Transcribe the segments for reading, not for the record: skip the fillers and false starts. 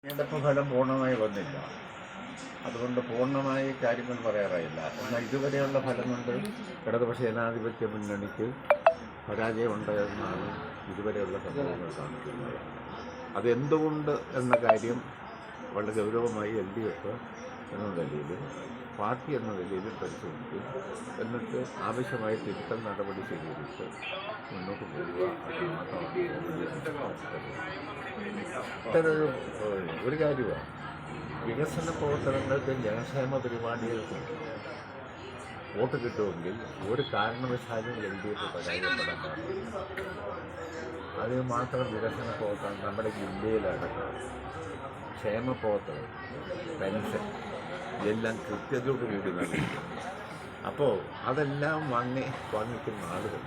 തെരഞ്ഞെടുപ്പ് ഫലം പൂർണ്ണമായി വന്നില്ല. അതുകൊണ്ട് പൂർണ്ണമായി കാര്യങ്ങൾ പറയാറായില്ല. എന്നാൽ ഇതുവരെയുള്ള ഫലം കൊണ്ട് ഇടതുപക്ഷ ജനാധിപത്യ മുന്നണിക്ക് പരാജയമുണ്ടായെന്നാണ് ഇതുവരെയുള്ള സംഭവങ്ങൾ കാണിക്കുന്നത്. അതെന്തുകൊണ്ട് എന്ന കാര്യം വളരെ ഗൗരവമായി LDF എന്ന നിലയിൽ, പാർട്ടി എന്ന നിലയിൽ പരിശോധിക്കും. എന്നിട്ട് ആവശ്യമായ തിരുത്തൽ നടപടി സ്വീകരിച്ച് മുന്നോട്ട് പോകുക. അത് മാത്രമാണ് ഇത്തരൊരു ഒരു കാര്യമാണ്. വികസന പ്രവർത്തനങ്ങൾക്കും ജനക്ഷേമ പരിപാടികൾക്കും വോട്ട് കിട്ടുമെങ്കിൽ ഒരു കാരണവശാലും LDF പരാജയപ്പെടാൻ പാടില്ല. അതിന് മാത്രം വികസന പ്രവർത്തനം നമ്മുടെ ജില്ലയിലടക്കം ക്ഷേമ പ്രവർത്തനം, പെൻഷൻ എല്ലാം കൃത്യതയോടുകൂടി നൽകും. അപ്പോൾ അതെല്ലാം വാങ്ങിക്കുന്ന ആളുകൾ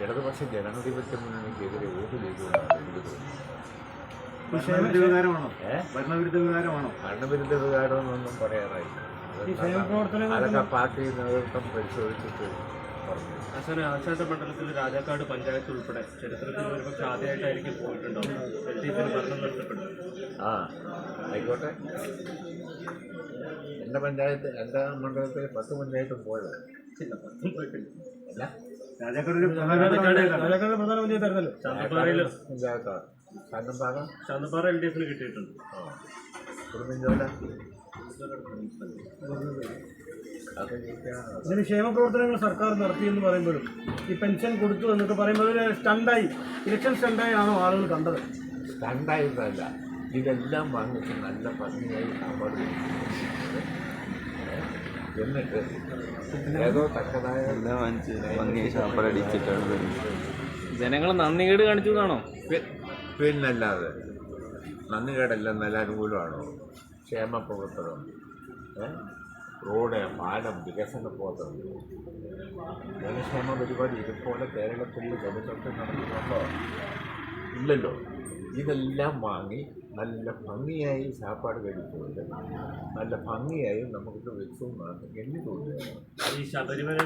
ഇടതുപക്ഷ ജനാധിപത്യ മുന്നണിക്കെതിരെ വോട്ട് ചെയ്യുമെന്നാണ് എനിക്ക് തോന്നുന്നത്. ഭരണവിരുദ്ധ വികാരമെന്നൊന്നും പറയാറായില്ല. അതൊക്കെ പാർട്ടി നേതൃത്വം പരിശോധിച്ചിട്ട് പറഞ്ഞു. ആശാന്റെ മണ്ഡലത്തിൽ രാജാക്കാട് പഞ്ചായത്ത് ഉൾപ്പെടെ ചരിത്രത്തിൽ ഒരുപക്ഷെ ആദ്യമായിട്ടായിരിക്കും പോയിട്ടുണ്ടാവും LDF ഭരണം നഷ്ടപ്പെട്ടത്. ആയിക്കോട്ടെ. എൻ്റെ പഞ്ചായത്ത്, എൻ്റെ മണ്ഡലത്തിൽ 10 പഞ്ചായത്തും പോയത് അല്ല. പ്രധാന പഞ്ചായത്തായിരുന്നല്ലോ ശാന്തമ്പാറ LDF കിട്ടിയിട്ടുണ്ട്. കുടുംബജോല ഇതിന് ക്ഷേമ പ്രവർത്തനങ്ങൾ സർക്കാർ നടത്തിയെന്ന് പറയുമ്പോഴും ഈ പെൻഷൻ കൊടുത്തു എന്നൊക്കെ പറയുമ്പോൾ സ്റ്റണ്ടായി, ഇലക്ഷൻ സ്റ്റണ്ടായി ആണോ ആളുകൾ കണ്ടത്? സ്റ്റണ്ടായിട്ടല്ല, ഇതെല്ലാം വാങ്ങിച്ച് നല്ല ഭംഗിയായി സാമ്പാട് എന്നിട്ട് ഏതോ തക്കതായ ഭംഗിയായി സാമ്പാട് അടിച്ചിട്ടാണ് ജനങ്ങൾ നന്ദികേട് കാണിച്ചു എന്നാണോ? പിന്നല്ലാതെ നന്ദികേടല്ല, നല്ല അനുകൂലമാണോ? ക്ഷേമ പ്രവർത്തനം, റോഡ്, പാലം, വികസന പ്രവർത്തനം, ജനക്ഷേമ പരിപാടി ഇതുപോലെ കേരളത്തിൽ ജനങ്ങൾക്ക് നടക്കുന്നുണ്ടോ? ഇല്ലല്ലോ. ഇതെല്ലാം വാങ്ങി നല്ല ഭംഗിയായി സാപ്പാട് കഴിച്ചുകൊണ്ട് നല്ല ഭംഗിയായി നമുക്ക് വെച്ചുമെന്നാണ് എനിക്ക് തോന്നുന്നത്. ഈ ശബരിമല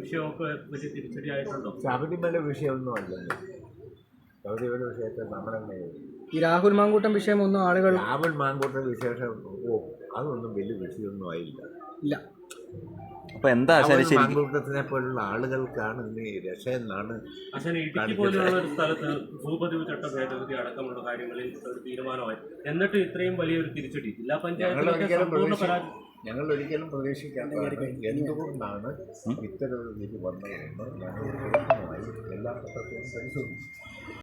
വിഷയമൊക്കെ വലിയ തിരിച്ചടിയായിട്ടുണ്ടോ? ശബരിമല വിഷയമൊന്നും അല്ലല്ലോ. ശബരിമല വിഷയത്തെ നമ്മളെന്നെ ഈ രാഹുൽ മാങ്കൂട്ടം വിഷയമൊന്നും ആളുകൾ രാഹുൽ മാങ്കൂട്ടം വിശേഷം അതൊന്നും വലിയ വിഷയമൊന്നും ആയില്ല. ഇല്ല. അപ്പൊ എന്താ മാങ്കൂട്ടത്തിനെ പോലുള്ള ആളുകൾക്കാണ് ഇനി രക്ഷയെന്നാണ്. ഇടുക്കി പോലുള്ള ഒരു സ്ഥലത്ത് ഭൂപതിവ് ചട്ട ഭേദഗതി അടക്കമുള്ള കാര്യങ്ങളിൽ ഒരു തീരുമാനമായി, എന്നിട്ട് ഇത്രയും വലിയൊരു തിരിച്ചടി ജില്ലാ പഞ്ചായത്ത് ഞങ്ങൾ ഒരിക്കലും പ്രതീക്ഷിക്കാത്ത എന്തുകൊണ്ടാണ് ഇത്തരമൊരു വിധി വന്നതെന്ന് ഞങ്ങൾ എല്ലാ ഘട്ടത്തിലും പരിശോധിച്ചു.